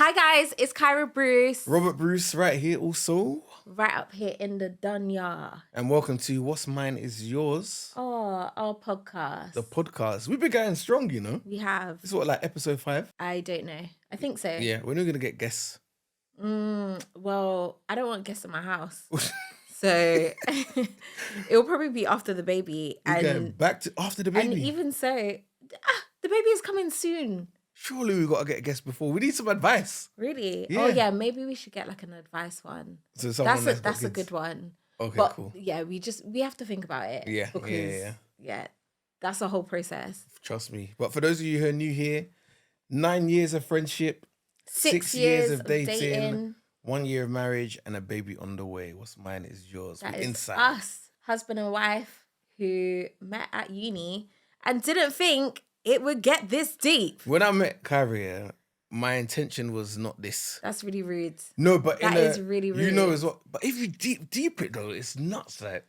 Hi guys, it's Kyra Bruce. Robert Bruce right here also. Right up here in the dunya. And welcome to What's Mine Is Yours. Oh, our podcast. The podcast. We've been going strong, you know. We have. This is what, like episode 5? I don't know. I think so. Yeah, we're not going to get guests. Well, I don't want guests in my house. So it'll probably be after the baby. We're going back to after the baby. And even so, the baby is coming soon. Surely we got to get a guest before. We need some advice. Really? Yeah. Oh yeah, maybe we should get like an advice one. So someone that's a good one. Okay, but, cool. Yeah, we have to think about it. Yeah, because, yeah, that's a whole process. Trust me. But for those of you who are new here, 9 years of friendship, 6 years of dating, 1 year of marriage, and a baby on the way. What's mine is yours. That We're is inside. us, husband and wife, who met at uni and didn't think it would get this deep. When I met Kyra, my intention was not this. That's really rude. No, but that is really rude. You know as well. But if you deep it though, it's nuts. Like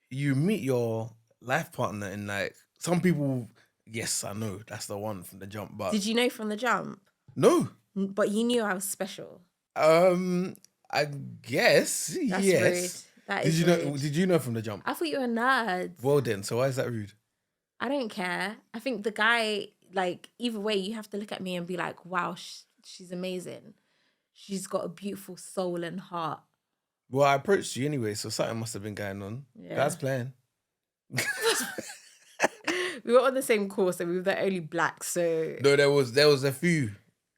you meet your life partner and like some people, yes, I know that's the one from the jump. But did you know from the jump? No. But you knew I was special. I guess that's yes. Rude. That is rude. Did you know from the jump? I thought you were a nerd. Well then, so why is that rude? I don't care. I think the guy, like, either way, you have to look at me and be like, wow, she's amazing. She's got a beautiful soul and heart. Well, I approached you anyway, so something must have been going on. Yeah. That's playing. We were on the same course and we were the only black, so... No, there was a few.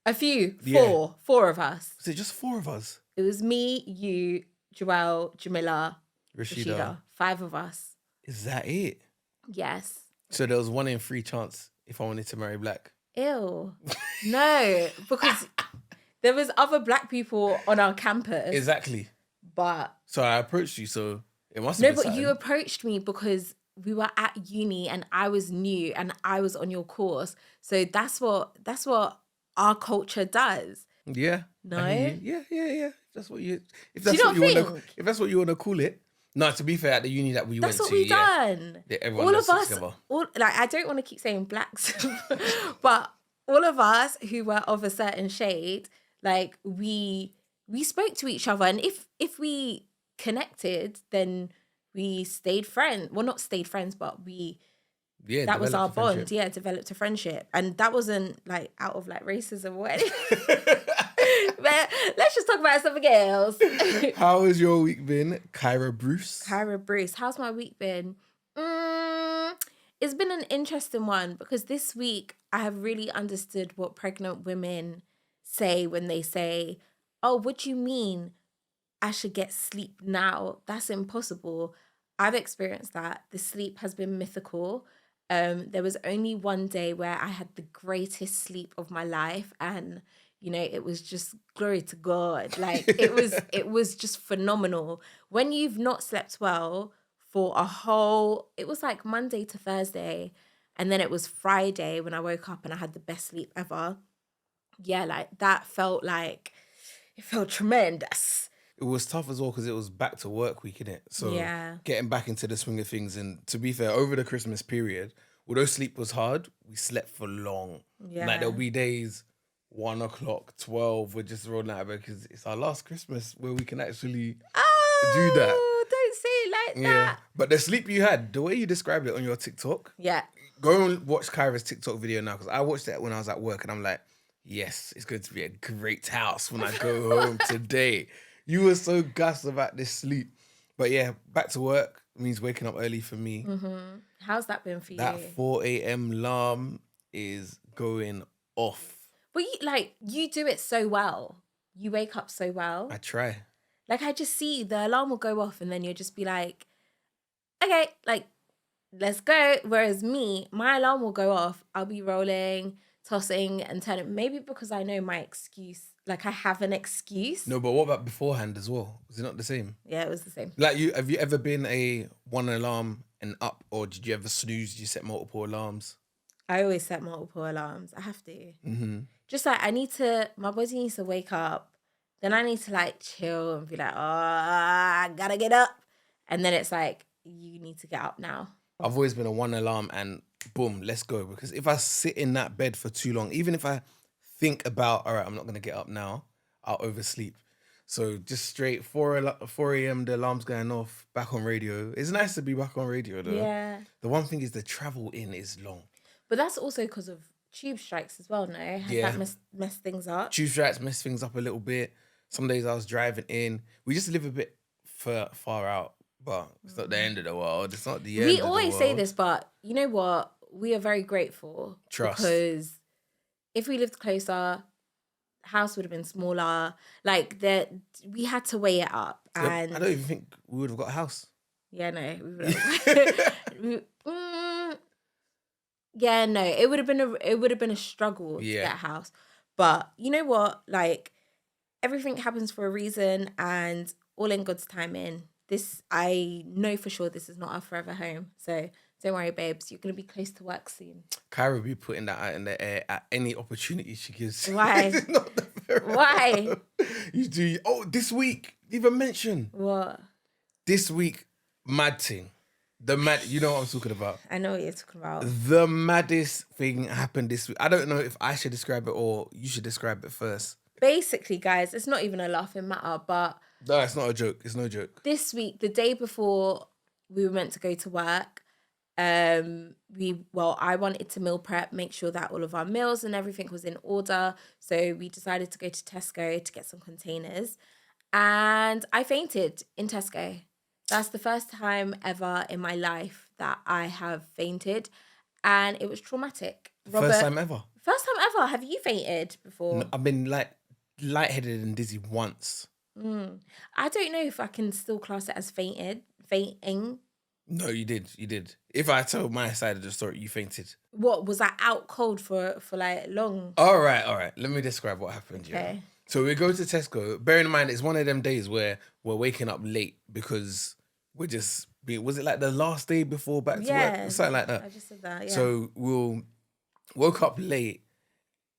A few? Yeah. Four of us. Was it just 4 of us? It was me, you, Joelle, Jamila, Rashida. 5 of us. Is that it? Yes. So there was 1 in 3 chance if I wanted to marry black. Ew. No, because there was other black people on our campus. Exactly. But... So I approached you, so it must have been something. You approached me because we were at uni and I was new and I was on your course. So that's what our culture does. Yeah. No? Yeah. If that's what you want to call it. No, to be fair, at the uni that we went to, that's what we done. Yeah, everyone all of us, together. I don't want to keep saying blacks, but all of us who were of a certain shade, like we spoke to each other, and if we connected, then we stayed friends. Well, not stayed friends, but that was our bond. Yeah, developed a friendship, and that wasn't like out of like racism or anything. But let's just talk about something else. How has your week been, Kyra Bruce? Kyra Bruce, how's my week been? It's been an interesting one because this week I have really understood what pregnant women say when they say, oh, what do you mean I should get sleep now? That's impossible. I've experienced that. The sleep has been mythical. There was only one day where I had the greatest sleep of my life, and you know, it was just glory to God. Like it was just phenomenal. When you've not slept well for it was like Monday to Thursday, and then it was Friday when I woke up and I had the best sleep ever. Yeah, like that felt tremendous. It was tough as well because it was back to work week, innit? So yeah, getting back into the swing of things, and to be fair, over the Christmas period, although sleep was hard, we slept for long. Yeah. Like there'll be days 1 o'clock, 12, we're just rolling out of bed because it's our last Christmas where we can actually do that. Don't say it like that. But the sleep you had, the way you described it on your TikTok. Yeah. Go and watch Kyra's TikTok video now because I watched it when I was at work and I'm like, yes, it's going to be a great house when I go home today. You were so gassed about this sleep. But yeah, back to work means waking up early for me. Mm-hmm. How's that been for you? That 4 a.m. alarm is going off. But you do it so well. You wake up so well. I try. Like, I just see the alarm will go off and then you'll just be like, okay, like, let's go. Whereas me, my alarm will go off. I'll be rolling, tossing and turning. Maybe because I know my excuse. Like, I have an excuse. No, but what about beforehand as well? Was it not the same? Yeah, it was the same. Like, have you ever been a 1 alarm and up, or did you ever snooze? Did you set multiple alarms? I always set multiple alarms. I have to. Mm-hmm. Just like my body needs to wake up. Then I need to like chill and be like, oh, I gotta get up. And then it's like, you need to get up now. I've always been a 1 alarm and boom, let's go. Because if I sit in that bed for too long, even if I think about, all right, I'm not going to get up now. I'll oversleep. So just straight 4 a.m. the alarm's going off, back on radio. It's nice to be back on radio though. Yeah. The one thing is the travel in is long. But that's also because of tube strikes as well, no? Has that messed things up? Tube strikes mess things up a little bit. Some days I was driving in. We just live a bit far out, but it's not the end of the world. It's not the end of the world. We always say this, but you know what? We are very grateful. Trust. Because if we lived closer, house would have been smaller. Like, we had to weigh it up. And I don't even think we would have got a house. Yeah, no. We would have... Yeah, no, it would have been a struggle to get a house. But you know what? Like, everything happens for a reason, and all in God's timing. This, I know for sure, this is not our forever home. So don't worry, babes. You're gonna be close to work soon. Kyra will be putting that out in the air at any opportunity she gives. Why? Why? You do. Oh, this week, even mention What? This week, mad thing. You know what I'm talking about. I know what you're talking about. The maddest thing happened this week. I don't know if I should describe it or you should describe it first. Basically, guys, it's not even a laughing matter, but... No, it's not a joke. It's no joke. This week, the day before we were meant to go to work, I wanted to meal prep, make sure that all of our meals and everything was in order. So we decided to go to Tesco to get some containers. And I fainted in Tesco. That's the first time ever in my life that I have fainted, and it was traumatic. Robert, First time ever. First time ever. Have you fainted before? No, I've been lightheaded and dizzy once. I don't know if I can still class it as fainting. No, you did. If I tell my side of the story, you fainted. What, was I out cold for like long? All right. Let me describe what happened. Okay. Yeah. So we go to Tesco. Bearing in mind, it's one of them days where we're waking up late because we're just was it like the last day before back to work? Something like that. I just said that, yeah. So we woke up late,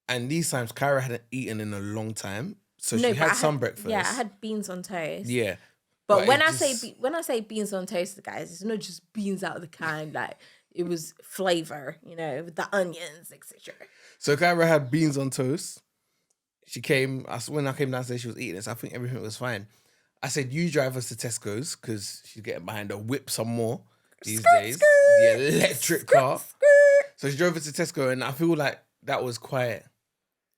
and these times Kyra hadn't eaten in a long time. So she had some breakfast. Yeah, I had beans on toast. Yeah. But when I say beans on toast, guys, it's not just beans out of the can. Like, it was flavor, with the onions, etc. So Kyra had beans on toast. She came, when I came downstairs, she was eating it, so I think everything was fine. I said, you drive us to Tesco's, because she's getting behind her whip some more these days. The electric car. So she drove us to Tesco, and I feel like that was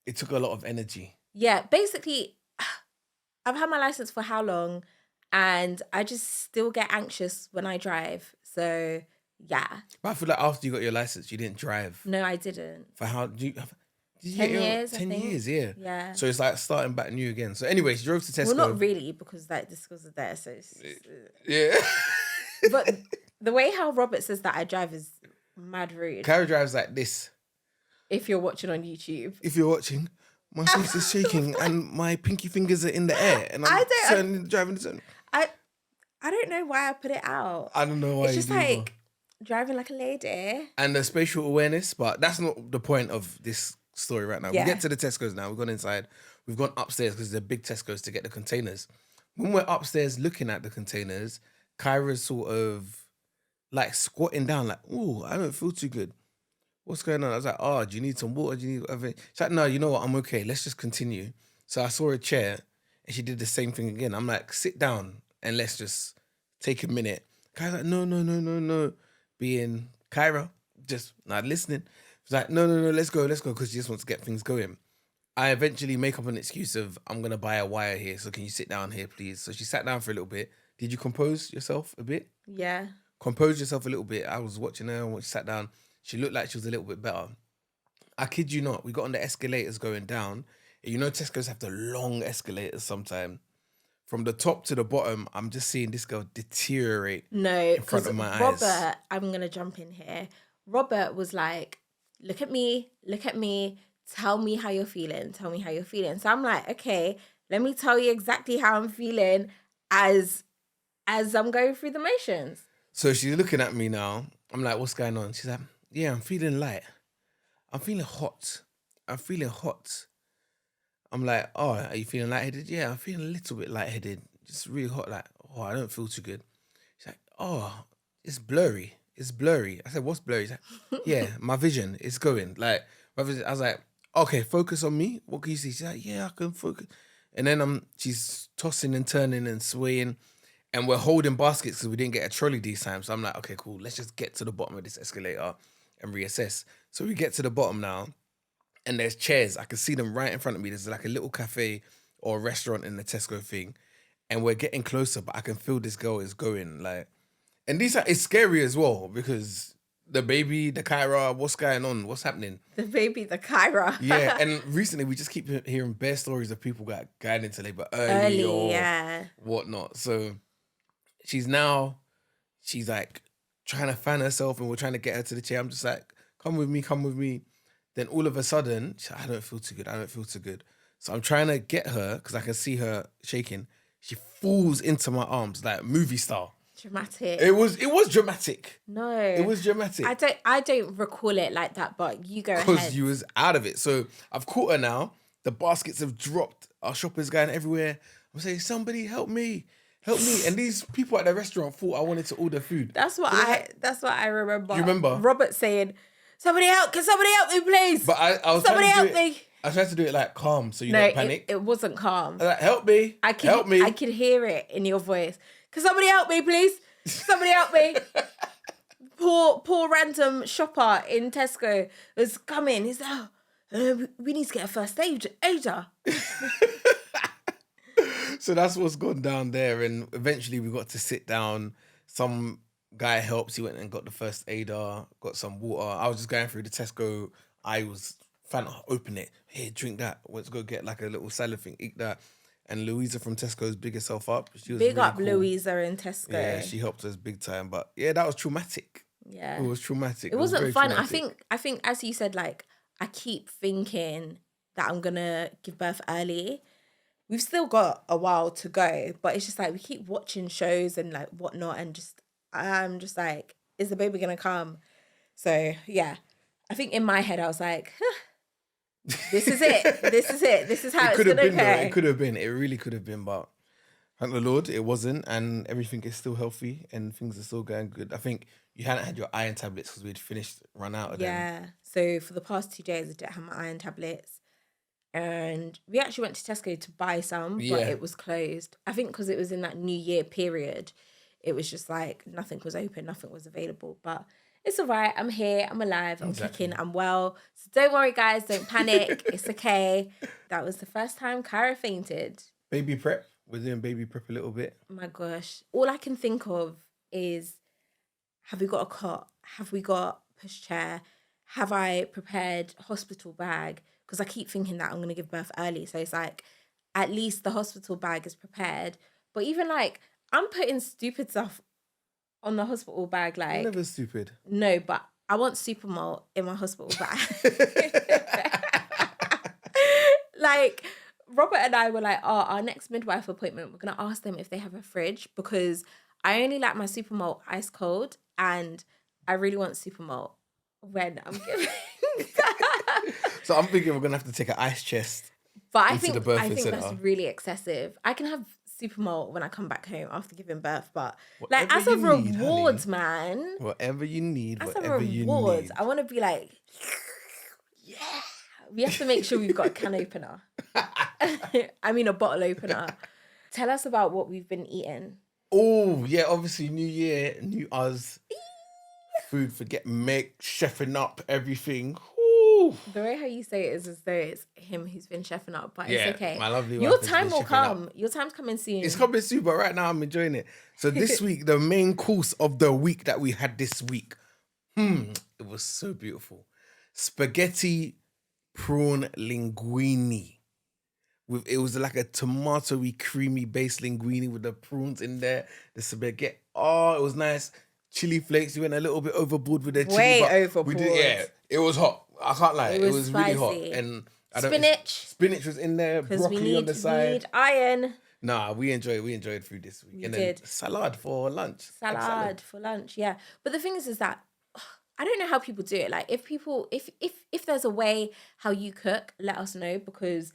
it took a lot of energy. Yeah, basically, I've had my license for how long, and I just still get anxious when I drive. So, yeah. But I feel like after you got your license, you didn't drive. No, I didn't. For how... Did you 10 years, 10 years, yeah. Yeah. So it's like starting back new again. So anyway, she drove to Tesco. Well, not really, because this was there, so it's yeah. But the way how Robert says that I drive is mad rude. Kyra drives like this. If you're watching on YouTube. If you're watching, my face is shaking and my pinky fingers are in the air, and I'm driving the I don't know why I put it out. I don't know why. It's just like driving like a lady. And the spatial awareness, but that's not the point of this story right now. Yeah. We get to the Tesco's now. We've gone inside. We've gone upstairs because there's a big Tesco's to get the containers. When we're upstairs looking at the containers, Kyra's sort of like squatting down, like, "Oh, I don't feel too good. What's going on?" I was like, "Oh, do you need some water? Do you need whatever?" She's like, "No, you know what? I'm okay. Let's just continue." So I saw a chair, and she did the same thing again. I'm like, "Sit down and let's just take a minute." Kyra's like, "No." Being Kyra, just not listening. She's like, no, let's go, because she just wants to get things going. I eventually make up an excuse of, I'm going to buy a wire here, so can you sit down here, please? So she sat down for a little bit. Did you compose yourself a bit? Yeah. Compose yourself a little bit. I was watching her, and when she sat down, she looked like she was a little bit better. I kid you not, we got on the escalators going down. And Tesco's have the long escalators sometimes. From the top to the bottom, I'm just seeing this girl deteriorate in front of my eyes. Robert, I'm going to jump in here. Robert was like, look at me, tell me how you're feeling. So I'm like, okay, let me tell you exactly how I'm feeling as I'm going through the motions. So she's looking at me now. I'm like, what's going on? She's like, yeah, I'm feeling light. I'm feeling hot. I'm like, oh, are you feeling lightheaded? Yeah, I'm feeling a little bit lightheaded. Just really hot, like, oh, I don't feel too good. She's like, oh, it's blurry. I said, what's blurry? She's like, yeah, my vision is going. Like, my vision. I was like, okay, focus on me. What can you see? She's like, yeah, I can focus. And then she's tossing and turning and swaying. And we're holding baskets because we didn't get a trolley this time. So I'm like, okay, cool. Let's just get to the bottom of this escalator and reassess. So we get to the bottom now. And there's chairs. I can see them right in front of me. There's like a little cafe or a restaurant in the Tesco thing. And we're getting closer, but I can feel this girl is going like... And these are... It's scary as well because... The baby, the Kyra, what's going on? What's happening? The baby, the Kyra. Yeah, and recently we just keep hearing bare stories of people got going into labor early or whatnot. So she's like trying to fan herself and we're trying to get her to the chair. I'm just like, come with me, come with me. Then all of a sudden, she's like, I don't feel too good. So I'm trying to get her because I can see her shaking. She falls into my arms like movie star. Dramatic. It was dramatic. No. It was dramatic. I don't recall it like that, but you go ahead. Because you was out of it. So I've caught her now. The baskets have dropped. Our shoppers going everywhere. I'm saying, somebody help me. Help me. And these people at the restaurant thought I wanted to order food. That's what I remember. You remember? Robert saying, can somebody help me, please? But I was somebody trying to help me. I tried to do it like calm so you don't panic. It wasn't calm. I was like, help me. Help me. I could hear it in your voice. Can somebody help me, please? Somebody help me. Poor random shopper in Tesco was coming. He's like, we need to get a first aider. So that's what's gone down there. And eventually we got to sit down. Some guy helps. He went and got the first aider, got some water. I was just going through the Tesco. I was trying to open it. Here, drink that. Let's go get like a little salad thing, eat that. And Louisa from Tesco's big herself up. She was big really up cool. Louisa in Tesco. Yeah, she helped us big time. But yeah, that was traumatic. Yeah. It was traumatic. It wasn't very fun. traumatic. I think as you said, like, I keep thinking that I'm gonna give birth early. We've still got a while to go, but it's just like we keep watching shows and like whatnot, and I'm just like, is the baby gonna come? So yeah. I think in my head I was like, this is it. This is how it's gonna go. It could have been. It really could have been, but thank the Lord, it wasn't, and everything is still healthy and things are still going good. I think you hadn't had your iron tablets because we'd run out of them. Yeah. So for the past 2 days, I didn't have my iron tablets, and we actually went to Tesco to buy some, but it was closed. I think because it was in that New Year period, it was just like nothing was open, nothing was available, but. It's all right. I'm here. I'm alive. I'm kicking. I'm well. So don't worry, guys. Don't panic. It's okay. That was the first time Kyra fainted. Baby prep. We're doing baby prep a little bit. Oh my gosh. All I can think of is, have we got a cot? Have we got pushchair? Have I prepared hospital bag? Because I keep thinking that I'm going to give birth early. So it's like, at least the hospital bag is prepared. But even like, I'm putting stupid stuff on the hospital bag, like... You're never stupid. No, but I want super malt in my hospital bag. Like, Robert and I were like, our next midwife appointment, we're going to ask them if they have a fridge because I only like my super malt ice cold and I really want super malt when I'm giving... So I'm thinking we're going to have to take an ice chest. But I think that's really excessive. I can have super malt when I come back home after giving birth, but like as a reward, man. Whatever you need, as a reward, I want to be like, yeah. We have to make sure we've got a can opener. I mean, a bottle opener. Tell us about what we've been eating. Oh yeah, obviously New Year, new us. Food for chefing up everything. The way how you say it is as though it's him who's been chefing up, but it's okay. My lovely Your wife has time been will chefing come. up. Your time's coming soon. It's coming soon, but right now I'm enjoying it. So this week, the main course of the week that we had this week, it was so beautiful. Spaghetti prawn linguine. It was like a tomatoey, creamy base linguine with the prawns in there. The spaghetti. Oh, it was nice. Chili flakes. You went a little bit overboard with the chili. Way overboard. It was hot. I can't lie. It was really hot. And spinach was in there. Broccoli on the side. We need iron. Nah, we enjoyed food this week. We and did. Then salad for lunch. Salad for lunch, yeah. But the thing is that I don't know how people do it. Like if there's a way how you cook, let us know because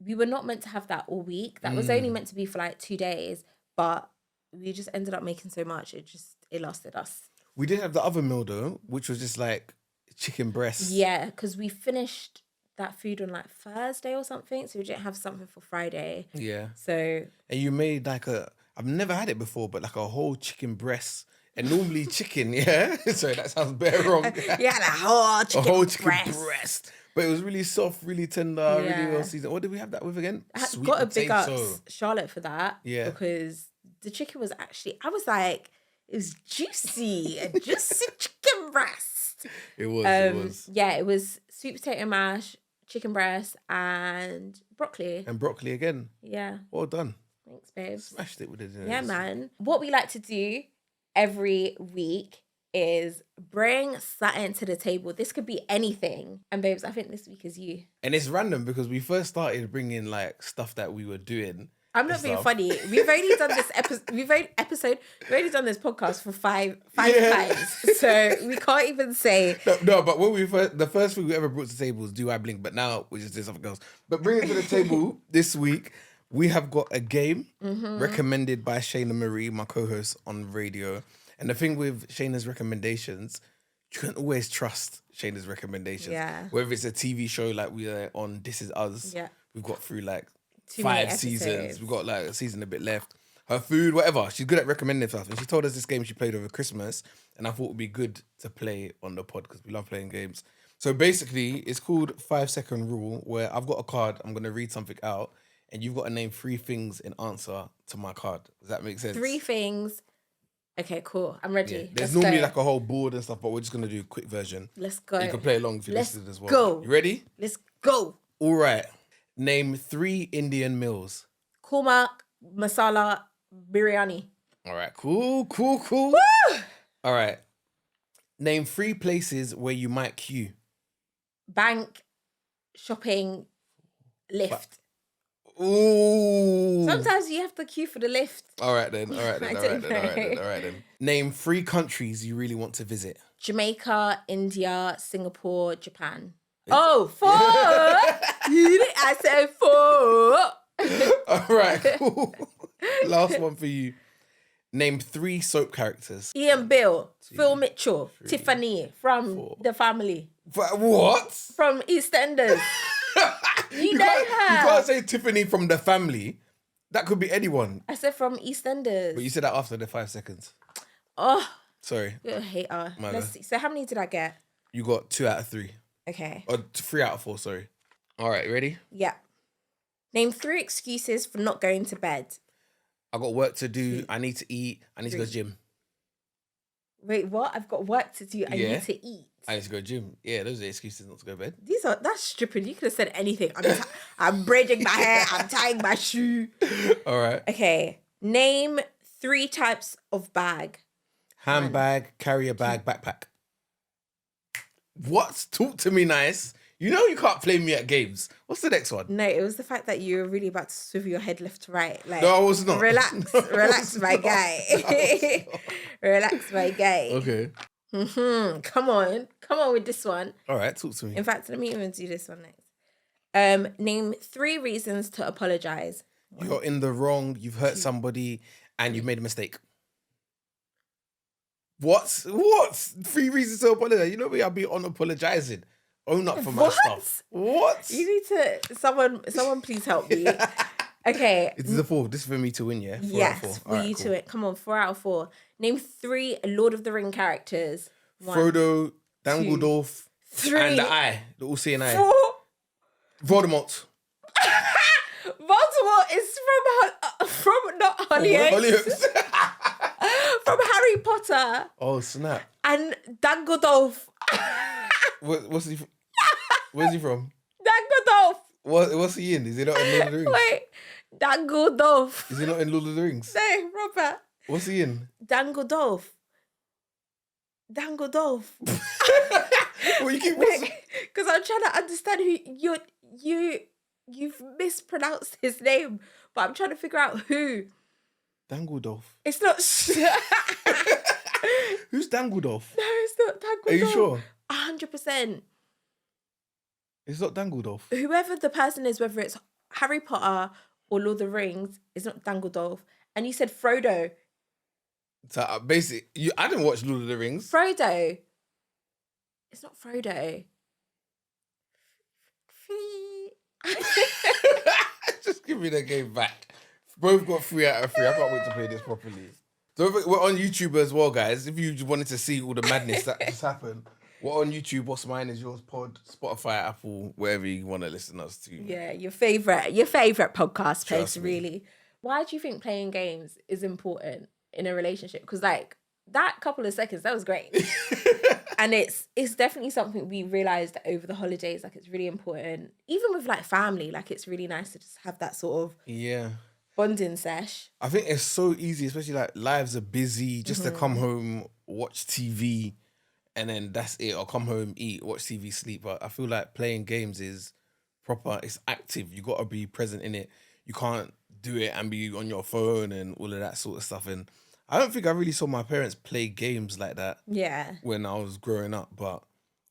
we were not meant to have that all week. That was only meant to be for like 2 days, but we just ended up making so much. It lasted us. We did have the other meal though, which was just like chicken breast. Yeah, because we finished that food on like Thursday or something, so we didn't have something for Friday. Yeah. So And you made like I've never had it before, but like a whole chicken breast. And normally chicken, yeah. Sorry, that sounds better wrong. yeah, a whole chicken breast. But it was really soft, really tender, really well seasoned. What did we have that with again? I got a big ups Charlotte for that. Yeah. Because the chicken was actually, I was like, it was juicy, a juicy chicken breast. It was. Yeah, it was sweet potato mash, chicken breast, and broccoli. And broccoli again. Yeah. Well done. Thanks, babe. Smashed it with it. Yeah, man. What we like to do every week is bring something to the table. This could be anything. And babes, I think this week is you. And it's random because we first started bringing like stuff that we were doing. I'm not being funny. We've only done this we've only done this podcast for five times. So we can't even say no, but when the first thing we ever brought to the table was Do I Blink, but now we just did something else. But bring it to the table this week. We have got a game recommended by Shayna Marie, my co-host on radio. And the thing with Shayna's recommendations, you can always trust Shayna's recommendations. Yeah. Whether it's a TV show like we are on This Is Us. Yeah. We've got through like Too 5 many seasons. episodes. We've got like a season a bit left. Her food, whatever. She's good at recommending stuff. And she told us this game she played over Christmas. And I thought it would be good to play on the pod because we love playing games. So basically, it's called 5 Second Rule, where I've got a card. I'm going to read something out. And you've got to name 3 things in answer to my card. Does that make sense? 3 things. Okay, cool. I'm ready. Yeah. There's Let's normally go. like a whole board and stuff, but we're just going to do a quick version. Let's go. You can play along if you Let's listen as well. go. You ready? Let's go. All right. Name 3 Indian meals. Korma, masala, biryani. All right. Cool. Woo! All right. Name 3 places where you might queue. Bank, shopping, lift. Ooh. Sometimes you have to queue for the lift. All right then. I don't know. Name 3 countries you really want to visit. Jamaica, India, Singapore, Japan. Oh, 4! I said 4. All right, cool. Last one for you. Name 3 soap characters. Ian Bill, Phil Mitchell, Tiffany from The Family. What? From EastEnders. You know her. You can't say Tiffany from The Family. That could be anyone. I said from EastEnders. But you said that after the 5 seconds. Oh, Sorry. you're a hater. My Let's bad. see. So how many did I get? You got 2 out of 3. Okay. Or 3 out of 4, sorry. All right, ready? Yeah. Name 3 excuses for not going to bed. I got work to do. I need to eat. I need to go to the gym. Wait, what? I've got work to do. I Yeah. need to eat. I need to go to the gym. Yeah, those are the excuses not to go to bed. That's stripping. You could have said anything. I'm braiding my hair. I'm tying my shoe. All right. Okay. Name 3 types of bag. Handbag, carrier bag, backpack. What? Talk to me nice. You know you can't play me at games. What's the next one? No, it was the fact that you were really about to swivel your head left to right. Like, No, I was not. Relax, No, I relax, was my not. guy. Relax, my guy. Okay. Come on with this one. All right, talk to me. In fact, let me even do this one next. Name 3 reasons to apologize. You're in the wrong, you've hurt somebody, and you've made a mistake. What? 3 reasons to apologize. You know me, I'll be on apologizing. Own up for my What? stuff. What? You need to someone please help me. Okay. It's the 4. This is for me to win, yeah? 4 out of 4. Yes, for All right, you cool. to it. Come on, 4 out of 4. Name 3 Lord of the Ring characters. 1, Frodo, Dangledorf, 3, and the Eye, the all-seeing Eye. 4. Voldemort. Voldemort is from not Hollyoaks, from Harry Potter Oh, snap. and Dangledorf. What's he from? Where's he from? Dangledorf. What's he in? Is he not in Lord of the Rings? Wait, Dangledorf. Is he not in Lord of the Rings? No, Robert. What's he in? Dangledorf. Well, you keep Because I'm trying to understand who you've mispronounced his name, but I'm trying to figure out who. Dangledorf. It's not. Who's Dangledorf? No, it's not Dangledorf. Are you sure? 100%. It's not Dangledorf. Whoever the person is, whether it's Harry Potter or Lord of the Rings, is not Dangledorf. And you said Frodo. So basically, I didn't watch Lord of the Rings. Frodo. It's not Frodo. Just give me the game back. Both got 3 out of 3. I can't wait to play this properly. So we're on YouTube as well, guys. If you just wanted to see all the madness that just happened, we're on YouTube. What's Mine Is Yours pod, Spotify, Apple, wherever you want to listen us to. Yeah, your favorite podcast place, Trust me. really. Why do you think playing games is important in a relationship? Because like that couple of seconds, that was great. And it's definitely something we realized over the holidays. Like it's really important, even with like family. Like it's really nice to just have that sort of bonding sesh. I think it's so easy, especially like lives are busy. Just to come home, watch TV, and then that's it. Or come home, eat, watch TV, sleep. But I feel like playing games is proper. It's active. You got to be present in it. You can't do it and be on your phone and all of that sort of stuff. And I don't think I really saw my parents play games like that. Yeah. When I was growing up, but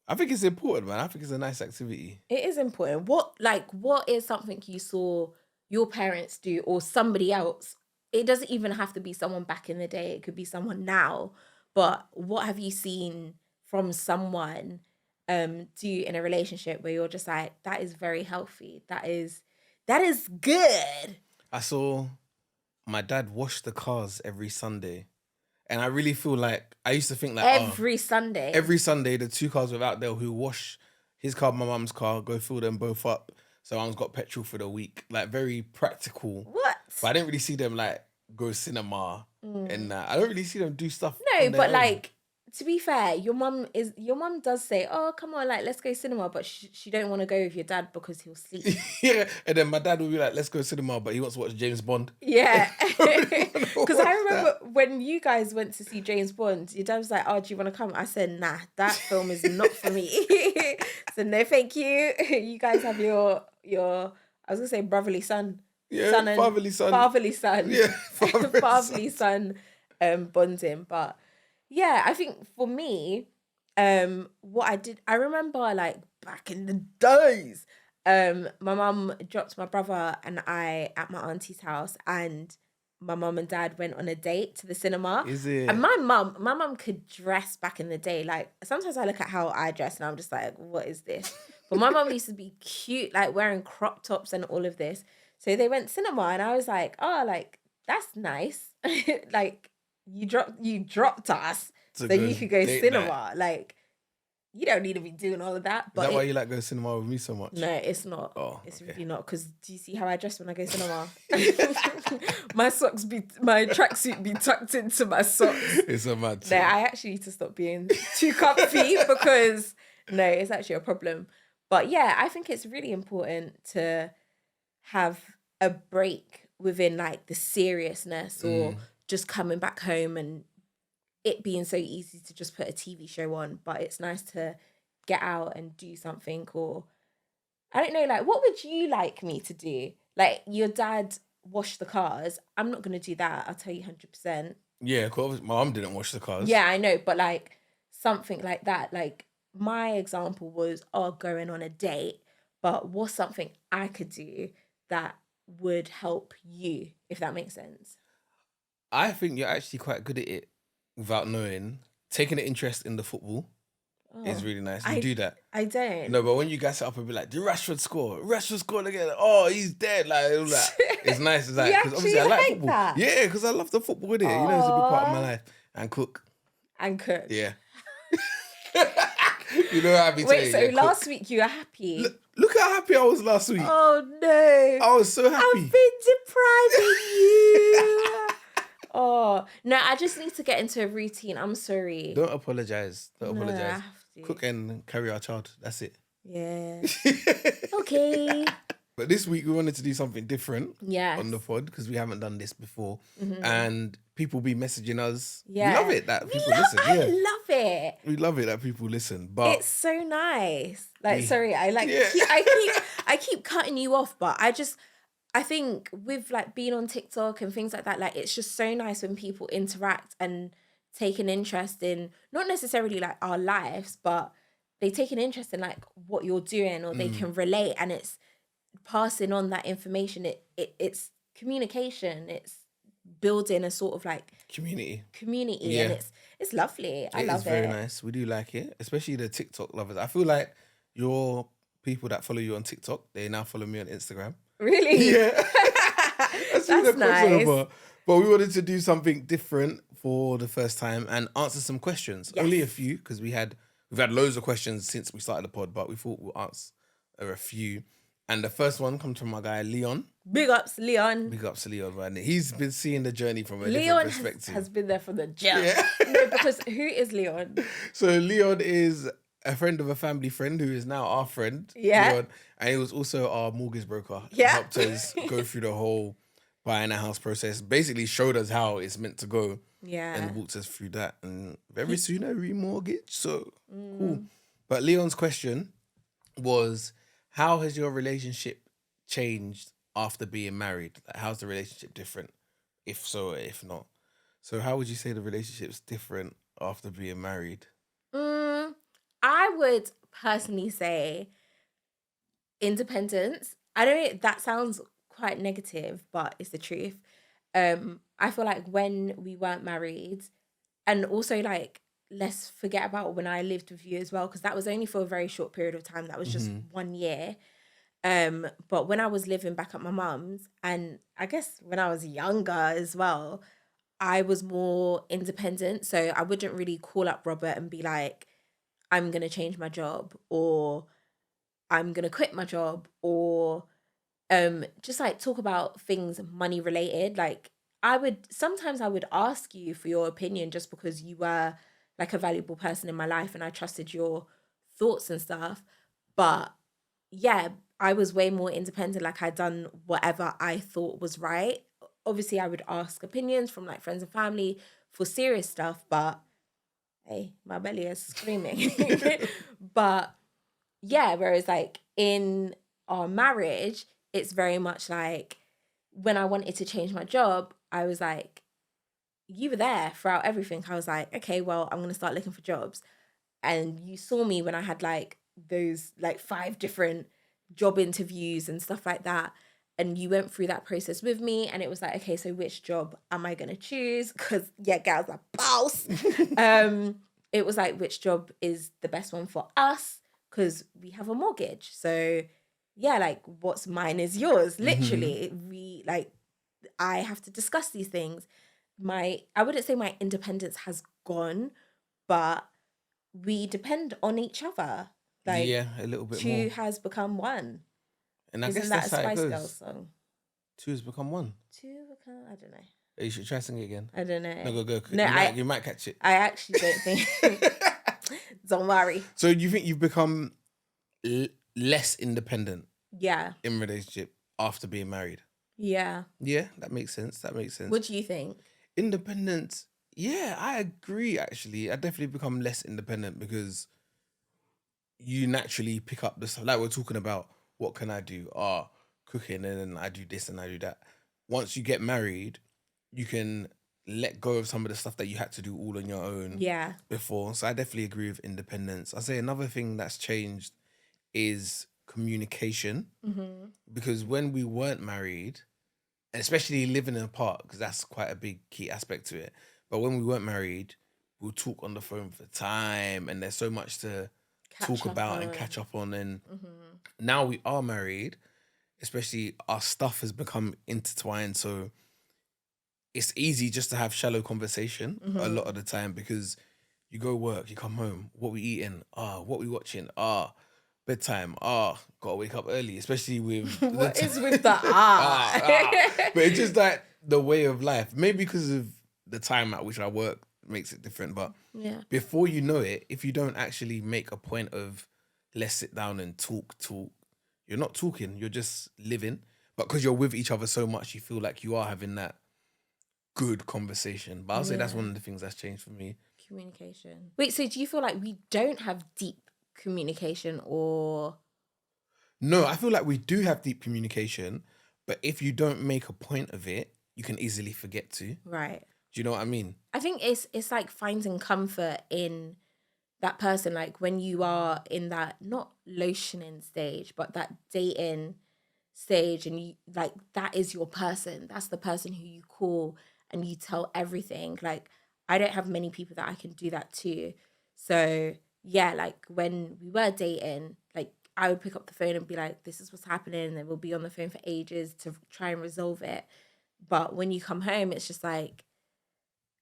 I think it's important, man. I think it's a nice activity. It is important. What is something you saw your parents do or somebody else? It doesn't even have to be someone back in the day. It could be someone now. But what have you seen from someone do in a relationship where you're just like, that is very healthy. That is good. I saw my dad wash the cars every Sunday. And I really feel like, I used to think like... Every Sunday, the 2 cars were out there who wash his car, my mum's car, go fill them both up. So mum's got petrol for the week. Like, very practical. What? But I didn't really see them, like, go cinema. And I don't really see them do stuff. No, but like, to be fair, your mum does say, oh, come on, like, let's go cinema. But she don't want to go with your dad because he'll sleep. Yeah. And then my dad will be like, let's go cinema, but he wants to watch James Bond. Yeah. Because I remember when you guys went to see James Bond, your dad was like, oh, do you want to come? I said, nah, that film is not for me. So no, thank you. You guys have your I was going to say brotherly son. Yeah, fatherly son. Yeah, fatherly son bonding. But yeah, I think for me, what I did, I remember like back in the days, my mum dropped my brother and I at my auntie's house, and my mum and dad went on a date to the cinema. Is it? And my mum could dress back in the day. Like sometimes I look at how I dress and I'm just like, what is this? But my mum used to be cute, like wearing crop tops and all of this. So they went cinema and I was like, oh, like that's nice. Like you dropped us so you could go cinema. Night. Like you don't need to be doing all of that. But is that why you like going cinema with me so much? No, it's not. Oh, it's really not. Because do you see how I dress when I go cinema? My tracksuit be tucked into my socks. It's a mad thing. No, I actually need to stop being too comfy because no, it's actually a problem. But yeah, I think it's really important to have a break within like the seriousness or just coming back home and it being so easy to just put a TV show on, but it's nice to get out and do something. Or I don't know, like what would you like me to do? Like your dad washed the cars. I'm not going to do that. I'll tell you 100%. Yeah, because my mum didn't wash the cars. Yeah, I know. But like something like that, like my example was, going on a date, but what's something I could do that would help you, if that makes sense? I think you're actually quite good at it without knowing. Taking an interest in the football is really nice. You do that. I don't. No, but when you guys set up and be like, did Rashford score? Rashford scored again. Oh, he's dead. Like, all that. It's nice. It's like, because obviously I like football. That? Yeah, because I love the football with it. You know, it's a big part of my life. And cook. Yeah. You know how I be Wait, so last week you were happy? Look how happy I was last week. Oh, no. I was so happy. I've been depriving you. Oh, no, I just need to get into a routine. I'm sorry. Don't apologize. Don't apologize. I have to. Cook and carry our child. That's it. Yeah. Okay. But this week we wanted to do something different on the pod because we haven't done this before. Mm-hmm. And people be messaging us. Yeah. We love it that people listen. I love it. We love it that people listen. But it's so nice. Like, sorry, I keep cutting you off, but I think with like being on TikTok and things like that, like it's just so nice when people interact and take an interest in not necessarily like our lives, but they take an interest in like what you're doing, or they can relate, and it's passing on that information. It's communication. It's building a sort of like community, and it's lovely. I love it. It's very nice. We do like it, especially the TikTok lovers. I feel like your people that follow you on TikTok, they now follow me on Instagram. Really? Yeah. That's been a That's nice. crossover. But we wanted to do something different for the first time and answer some questions. Yes. Only a few, because we've had loads of questions since we started the pod, but we thought we'll answer a few. And the first one comes from my guy Leon. Big ups, Leon. Big ups to Leon, man. He's been seeing the journey from a Leon different perspective. has been there from the jump. Yeah. No, because who is Leon? So Leon is a friend of a family friend who is now our friend. Yeah. Leon, and he was also our mortgage broker. Yeah. He helped us go through the whole buying a house process. Basically showed us how it's meant to go. Yeah. And walked us through that. And very soon I remortgage. So cool. But Leon's question was, how has your relationship changed after being married? Like, how's the relationship different? If so or if not. So how would you say the relationship's different after being married? I would personally say independence. I don't know, that sounds quite negative, but it's the truth. I feel like when we weren't married, and also like, let's forget about when I lived with you as well, because that was only for a very short period of time. That was just 1 year. But when I was living back at my mum's, and I guess when I was younger as well, I was more independent. So I wouldn't really call up Robert and be like, I'm going to change my job, or I'm going to quit my job, or just like talk about things money related. Like sometimes I would ask you for your opinion just because you were like a valuable person in my life and I trusted your thoughts and stuff. But yeah, I was way more independent. Like, I'd done whatever I thought was right. Obviously, I would ask opinions from like friends and family for serious stuff, but hey, my belly is screaming. But yeah, whereas like in our marriage, it's very much like when I wanted to change my job, I was like, you were there throughout everything. I was like, okay, well, I'm going to start looking for jobs. And you saw me when I had like those like 5 different job interviews and stuff like that. And you went through that process with me. And it was like, okay, so which job am I going to choose? Because yeah, girls are boss. It was like, which job is the best one for us? Because we have a mortgage. So yeah, like what's mine is yours. Literally, I have to discuss these things. I wouldn't say my independence has gone, but we depend on each other. Like, yeah, a little bit two more. has become one. And I Isn't guess that that's a how it Spice goes. Girls song? 2 has become 1. I don't know. You should try singing it again. I don't know. No, go. No, You might catch it. I actually don't think. Don't worry. So you think you've become less independent Yeah. in relationship after being married? Yeah. Yeah, that makes sense. What do you think? Independence. Yeah, I agree, actually. I definitely become less independent because you naturally pick up the stuff. Like we're talking about, what can I do? Cooking, and then I do this and I do that. Once you get married, you can let go of some of the stuff that you had to do all on your own before. So I definitely agree with independence. I say another thing that's changed is communication. Because when we weren't married, and especially living apart, because that's quite a big key aspect to it. But when we weren't married, we'll talk on the phone for time, and there's so much to talk about and catch up on. And now we are married, especially our stuff has become intertwined. So it's easy just to have shallow conversation a lot of the time, because you go work, you come home, what we eating? What we watching? Bedtime. Gotta wake up early, especially with What is with the But it's just like the way of life. Maybe because of the time at which I work makes it different. But Yeah. before you know it, if you don't actually make a point of let's sit down and talk, you're not talking, you're just living. But because you're with each other so much, you feel like you are having that good conversation. But I'll say that's one of the things that's changed for me. Communication. Wait, so do you feel like we don't have deep communication, or? No, I feel like we do have deep communication, but if you don't make a point of it, you can easily forget to. Right. Do you know what I mean? I think it's like finding comfort in that person, like when you are in that not lotioning stage, but that dating stage, and you like that is your person. That's the person who you call and you tell everything. Like, I don't have many people that I can do that to. So yeah, like when we were dating, like I would pick up the phone and be like, this is what's happening. And then we'll be on the phone for ages to try and resolve it. But when you come home, it's just like,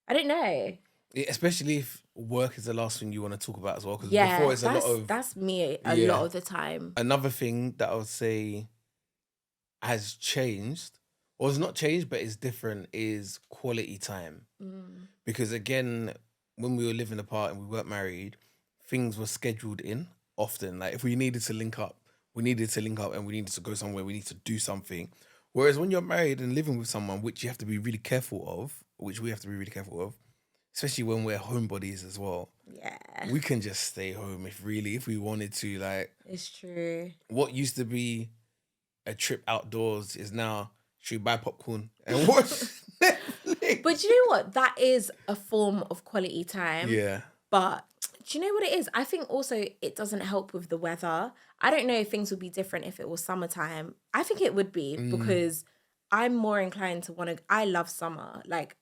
I don't know. Yeah, especially if work is the last thing you want to talk about as well. Because Yeah, before it's a lot of... that's me a Yeah. lot of the time. Another thing that I would say has changed, or it's not changed, but it's different, is quality time. Because again, when we were living apart and we weren't married, things were scheduled in often. Like if we needed to link up, we needed to link up and we needed to go somewhere, we need to do something. Whereas when you're married and living with someone, which you have to be really careful of, which we have to be really careful of, especially when we're homebodies as well. Yeah. We can just stay home if we wanted to. Like, It's true. what used to be a trip outdoors is now, should we buy popcorn and watch Netflix? But do you know what? That is a form of quality time. Yeah. But do you know what it is? I think also it doesn't help with the weather. I don't know if things would be different if it was summertime. I think it would be because I'm more inclined to want to... I love summer. Like,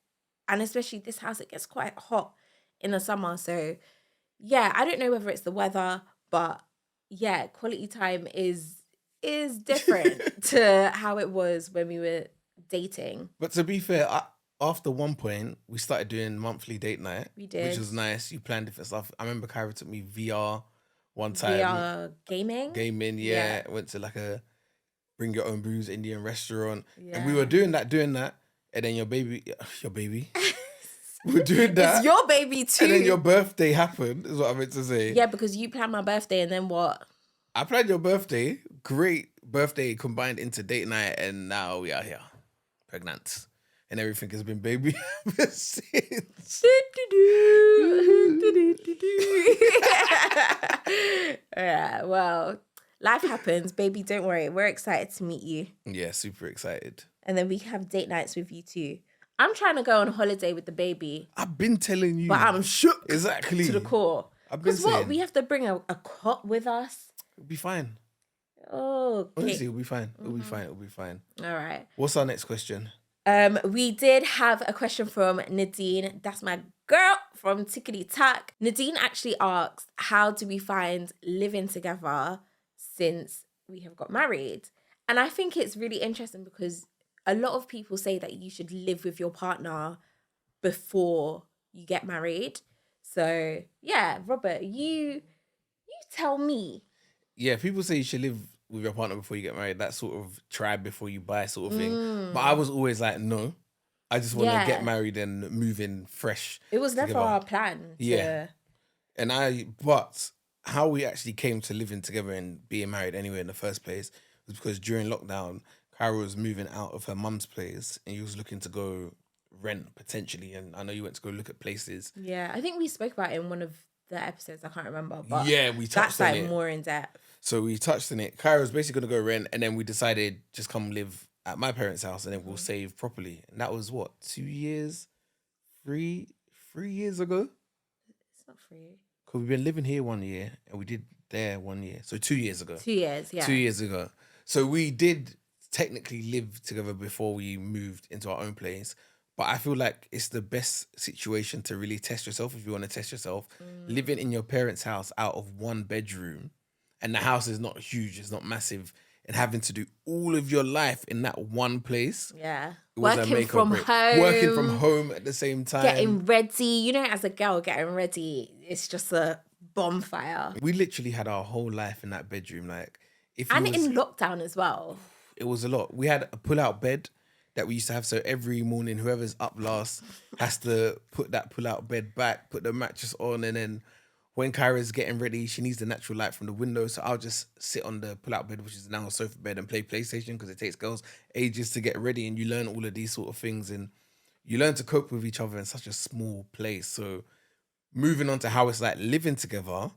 and especially this house, it gets quite hot in the summer. So, yeah, I don't know whether it's the weather, but yeah, quality time is different to how it was when we were dating. But to be fair, after one point, we started doing monthly date night. We did. Which was nice. You planned different stuff. I remember Kyra took me VR one time. VR gaming? Gaming, yeah. Went to like a bring your own booze Indian restaurant. Yeah. And we were doing that. And then your baby, we're doing that. It's your baby too. And then your birthday happened, is what I meant to say. Yeah, because you planned my birthday and then what? I planned your birthday. Great birthday combined into date night. And now we are here. Pregnant. And everything has been baby ever since. Yeah, well, life happens. Baby, don't worry. We're excited to meet you. Yeah, super excited. And then we have date nights with you too. I'm trying to go on holiday with the baby. I've been telling you. But I'm shook exactly to the core. Because what? We have to bring a cot with us? It'll be fine. Oh, okay. Honestly, it'll be fine. It'll be fine. It'll be fine. All right. What's our next question? We did have a question from Nadine. That's my girl from Tickety Tack. Nadine actually asked, how do we find living together since we have got married? And I think it's really interesting because a lot of people say that you should live with your partner before you get married. So yeah, Robert, you tell me. Yeah, people say you should live with your partner before you get married. That sort of try before you buy sort of thing. But I was always like, no. I just want to get married and move in fresh. It was never together. our plan. Yeah. But how we actually came to living together and being married anyway in the first place was because during lockdown, Kyra was moving out of her mum's place and he was looking to go rent potentially. And I know you went to go look at places. Yeah, I think we spoke about it in one of the episodes. I can't remember. But yeah, we touched on it. That's like more in depth. So we touched on it. Kyra was basically going to go rent and then we decided just come live at my parents' house and then we'll save properly. And that was what, 2 years? 3 years ago? It's not 3. Because we've been living here 1 year and we did there 1 year. So 2 years ago. 2 years, yeah. 2 years ago. So we did technically live together before we moved into our own place. But I feel like it's the best situation to really test yourself if you want to test yourself. Living in your parents' house out of one bedroom and the house is not huge, it's not massive, and having to do all of your life in that one place. Yeah. It was Working from home. Working from home at the same time. Getting ready. You know, as a girl, getting ready, it's just a bonfire. We literally had our whole life in that bedroom. Like, in lockdown as well. It was a lot. We had a pull-out bed that we used to have. So every morning, whoever's up last has to put that pull-out bed back, put the mattress on, and then when Kyra's getting ready, she needs the natural light from the window. So I'll just sit on the pull-out bed, which is now a sofa bed, and play PlayStation because it takes girls ages to get ready. And you learn all of these sort of things and you learn to cope with each other in such a small place. So moving on to how it's like living together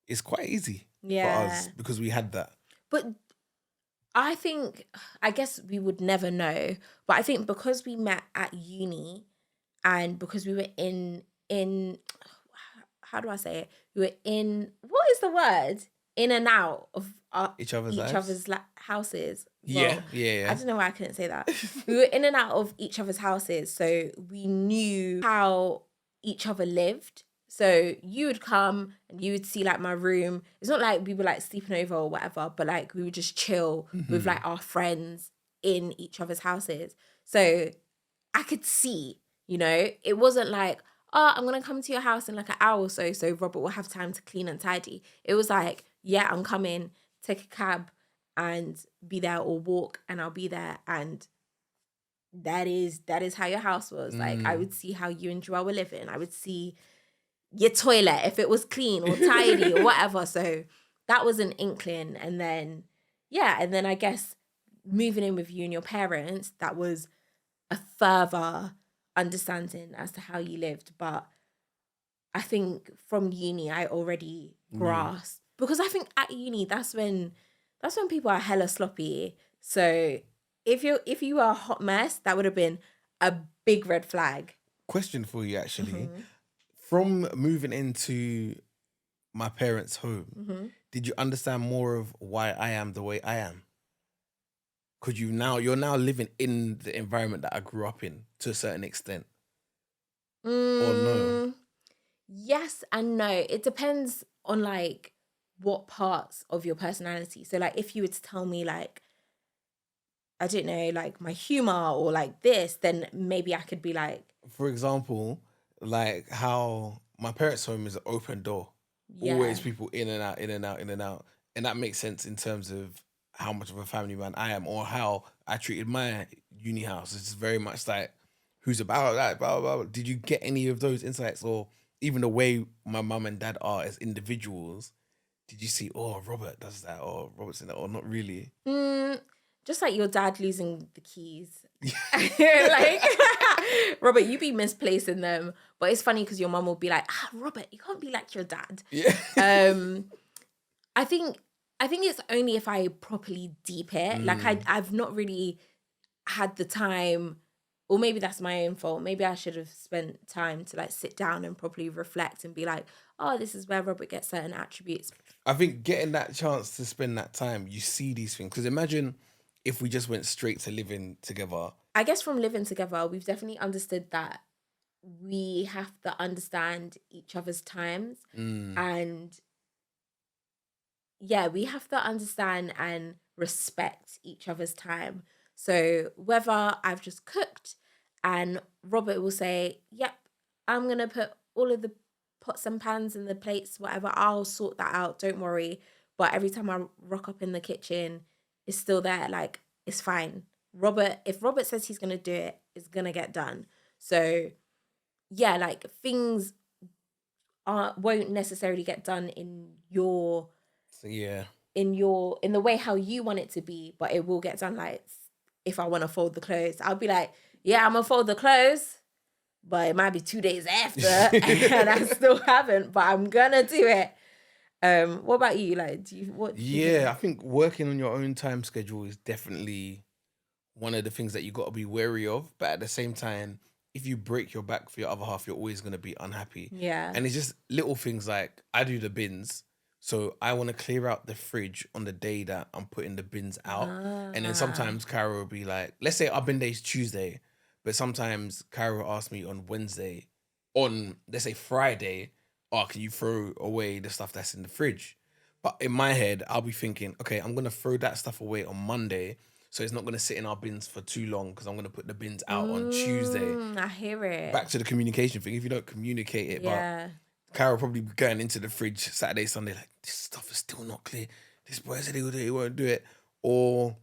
is quite easy for us because we had that. But I guess we would never know. But I think because we met at uni and because we were in how do I say it? We were in, what is the word? In and out of each other's houses. Well, yeah. I don't know why I couldn't say that. We were in and out of each other's houses. So we knew how each other lived. So you would come and you would see like my room. It's not like we were like sleeping over or whatever, but like we would just chill with like our friends in each other's houses. So I could see, it wasn't like, oh, I'm gonna come to your house in like an hour or so Robert will have time to clean and tidy. It was like, yeah, I'm coming, take a cab and be there, or walk and I'll be there. And that is how your house was. Like I would see how you and Joelle were living. I would see your toilet if it was clean or tidy or whatever. So that was an inkling. And then I guess moving in with you and your parents, that was a further understanding as to how you lived. But I think from uni I already grasped, because I think at uni that's when people are hella sloppy. So if you were a hot mess, that would have been a big red flag. Question for you, actually. From moving into my parents' home, did you understand more of why I am the way I am? Because you're now living in the environment that I grew up in to a certain extent. Or no? Yes and no. It depends on like what parts of your personality. So like if you were to tell me like, I don't know, like my humor or like this, then maybe I could be like, For example, like how my parents' home is an open door. yeah, Always people in and out, in and out, in and out. And that makes sense in terms of how much of a family man I am, or how I treated my uni house. It's very much like, who's about that, blah, blah, blah. Did you get any of those insights, or even the way my mum and dad are as individuals? Did you see, oh, Robert does that, or Robert's in that, or not really? just like your dad losing the keys. Like, Robert, you be misplacing them. But it's funny because your mum will be like, Robert, you can't be like your dad. Yeah. I think it's only if I properly deep it. Like I've not really had the time, or maybe that's my own fault. Maybe I should have spent time to like sit down and properly reflect and be like, oh, this is where Robert gets certain attributes. I think getting that chance to spend that time, you see these things. Because imagine if we just went straight to living together. I guess from living together, we've definitely understood that we have to understand each other's times. And yeah, we have to understand and respect each other's time. So whether I've just cooked and Robert will say, yep, I'm going to put all of the pots and pans and the plates, whatever, I'll sort that out, don't worry. But every time I rock up in the kitchen, it's still there. Like, it's fine. If Robert says he's going to do it, it's going to get done. So yeah, like things won't necessarily get done in your in the way how you want it to be, but it will get done. Like if I want to fold the clothes, I'll be like, yeah, I'm gonna fold the clothes, but it might be 2 days after and I still haven't, but I'm gonna do it. What about you? Like, I think working on your own time schedule is definitely one of the things that you got to be wary of. But at the same time, if you break your back for your other half, you're always going to be unhappy. Yeah. And it's just little things like, I do the bins. So I want to clear out the fridge on the day that I'm putting the bins out. And then sometimes Kyra will be like, let's say our bin day is Tuesday, but sometimes Kyra will ask me on Wednesday, on, let's say Friday, oh, can you throw away the stuff that's in the fridge? But in my head, I'll be thinking, okay, I'm going to throw that stuff away on Monday, so it's not going to sit in our bins for too long because I'm going to put the bins out on Tuesday. I hear it. Back to the communication thing. If you don't communicate it, but Kyra probably be going into the fridge Saturday, Sunday, like, this stuff is still not clear. This boy said he would do it, he won't do it. Or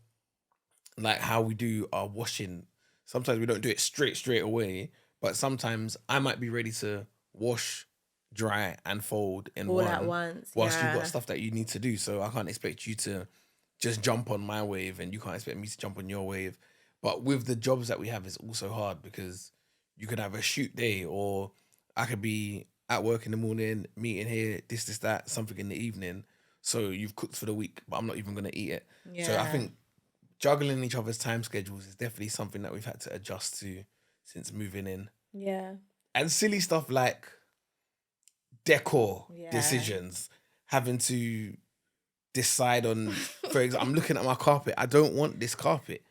like how we do our washing. Sometimes we don't do it straight away, but sometimes I might be ready to wash, dry, and fold in all at once. Whilst you've got stuff that you need to do. So I can't expect you to just jump on my wave and you can't expect me to jump on your wave. But with the jobs that we have, it's also hard because you could have a shoot day, or I could be at work in the morning, meeting here, this, that, something in the evening. So you've cooked for the week, but I'm not even going to eat it. Yeah. So I think juggling each other's time schedules is definitely something that we've had to adjust to since moving in. Yeah. And silly stuff like decor decisions, having to decide on, for example, I'm looking at my carpet. I don't want this carpet.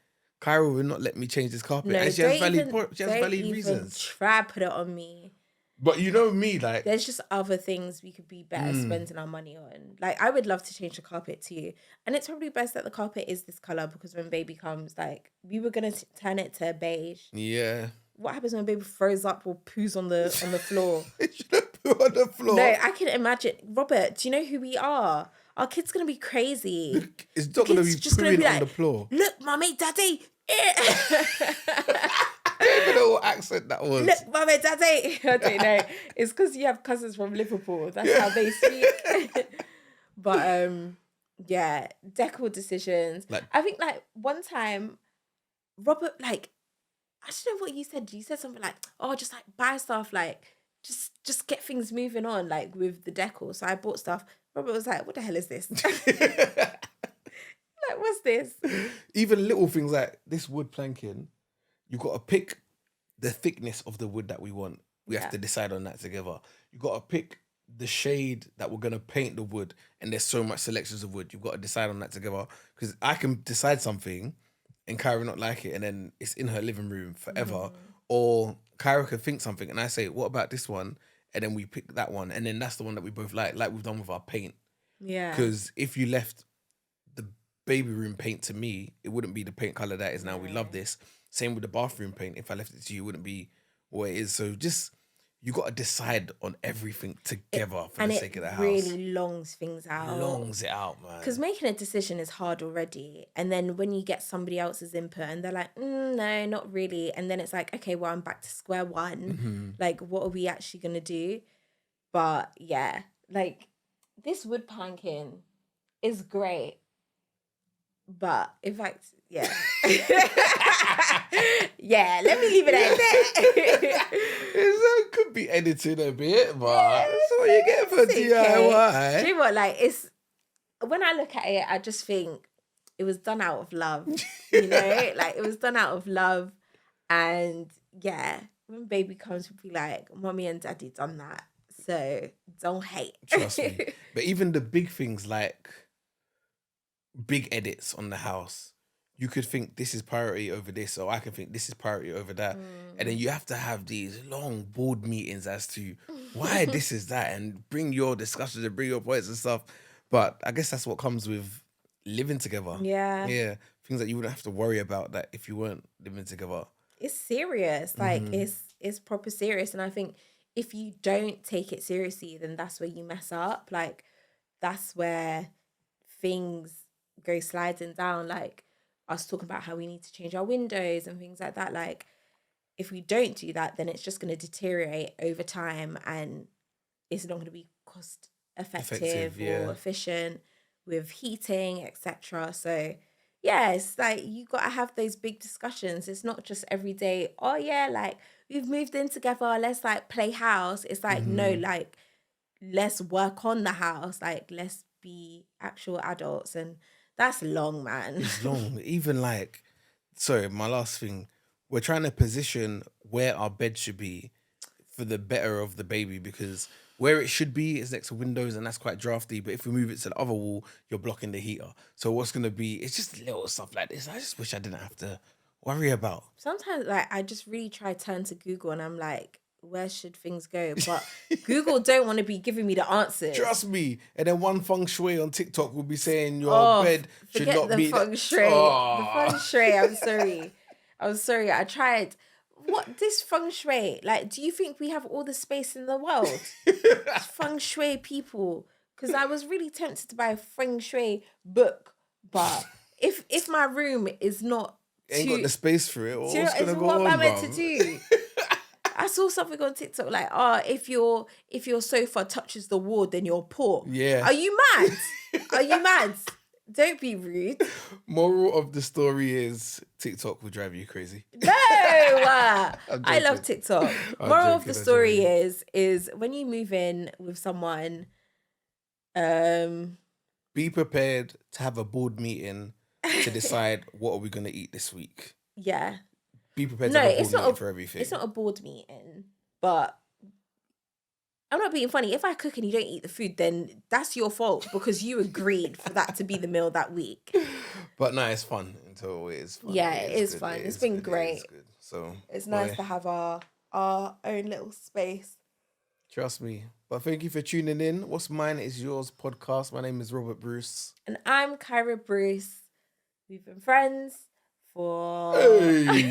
Kyra will not let me change this carpet. No, and she has valid reasons. Try put it on me. But you know me, like, There's just other things we could be better spending our money on. Like, I would love to change the carpet too. And it's probably best that the carpet is this color because when baby comes, like, we were going to turn it to beige. yeah. What happens when baby throws up or poos on the floor? It should have put on the floor. No, I can imagine. Robert, do you know who we are? Our kid's going to be crazy. It's not going to be just gonna pooing be on like, the floor. Look, mommy, daddy. I don't even know what accent that was. Look, mommy, daddy. I don't know. It's because you have cousins from Liverpool. That's how they speak. But yeah, decor decisions. Like- I think like one time, Robert, like, I don't know what you said. You said something like, "Oh, just like buy stuff, like just get things moving on, like with the decor." So I bought stuff. Robert was like, "What the hell is this? Like, what's this?" Even little things like this wood planking, you got to pick the thickness of the wood that we want. We have to decide on that together. You got to pick the shade that we're going to paint the wood. And there's so much selections of wood. You've got to decide on that together. Because I can decide something and Kyra not like it. And then it's in her living room forever. Or Kyra could think something and I say, what about this one? And then we pick that one. And then that's the one that we both like we've done with our paint. Yeah. Because if you left the baby room paint to me, it wouldn't be the paint color that is now. We love this. Same with the bathroom paint. If I left it to you, it wouldn't be what it is. So just, you got to decide on everything together for the sake of the house. And it really longs things out. Longs it out, man. Because making a decision is hard already. And then when you get somebody else's input and they're like, no, not really. And then it's like, okay, well, I'm back to square one. Like, what are we actually going to do? But yeah, like this wood planking is great. But in fact, yeah. Yeah, let me leave it at that. It could be edited a bit, but that's what you get for DIY. Do you know what? Like, it's when I look at it, I just think it was done out of love. You know, like it was done out of love, and yeah, when baby comes, we'll be like, "Mommy and Daddy done that," so don't hate. Trust me. But even the big things like big edits on the house, you could think this is priority over this, or I can think this is priority over that. And then you have to have these long board meetings as to why this is that and bring your discussions and bring your points and stuff. But I guess that's what comes with living together. Yeah. Yeah. Things that you wouldn't have to worry about that if you weren't living together. It's serious. Like it's proper serious. And I think if you don't take it seriously, then that's where you mess up. Like that's where things go sliding down. Like us talking about how we need to change our windows and things like that. Like if we don't do that, then it's just going to deteriorate over time and it's not going to be cost effective or efficient with heating, etc. So yeah, it's like you got to have those big discussions. It's not just every day, oh yeah, like we've moved in together, let's like play house. It's like, no, like let's work on the house. Like let's be actual adults. And that's long, man. It's long. Even like, sorry, my last thing, we're trying to position where our bed should be for the better of the baby, because where it should be is next to windows and that's quite drafty. But if we move it to the other wall, you're blocking the heater. So what's going to be, it's just little stuff like this. I just wish I didn't have to worry about. Sometimes like I just really try to turn to Google and I'm like, where should things go? But Google don't want to be giving me the answers. Trust me. And then one feng shui on TikTok will be saying your bed should not be... Forget the feng shui. The feng shui, I'm sorry. I tried. What, this feng shui? Like, do you think we have all the space in the world? Feng shui people. Because I was really tempted to buy a feng shui book. But if my room is not... Ain't got the space for it. What's going to go what on, am I meant to do? I saw something on TikTok like, if your sofa touches the wall, then you're poor. Yeah. Are you mad? Are you mad? Don't be rude. Moral of the story is TikTok will drive you crazy. No, I love TikTok. Moral of the story is when you move in with someone, be prepared to have a board meeting to decide what are we going to eat this week. Yeah. Be prepared to have a board meeting for everything. It's not a board meeting, but I'm not being funny. If I cook and you don't eat the food, then that's your fault because you agreed for that to be the meal that week. But no, it's fun until it is fun. Yeah, it is fun. It's been great. So it's nice to have our own little space. Trust me. But thank you for tuning in. What's Mine is Yours podcast. My name is Robert Bruce. And I'm Kyra Bruce. We've been friends for... Hey!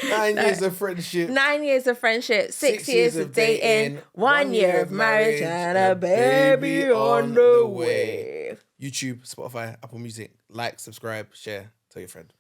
9 years of friendship. 9 years of friendship, 6 years of dating, 1 year of marriage, and a baby on the way. YouTube, Spotify, Apple Music. Like, subscribe, share, tell your friend.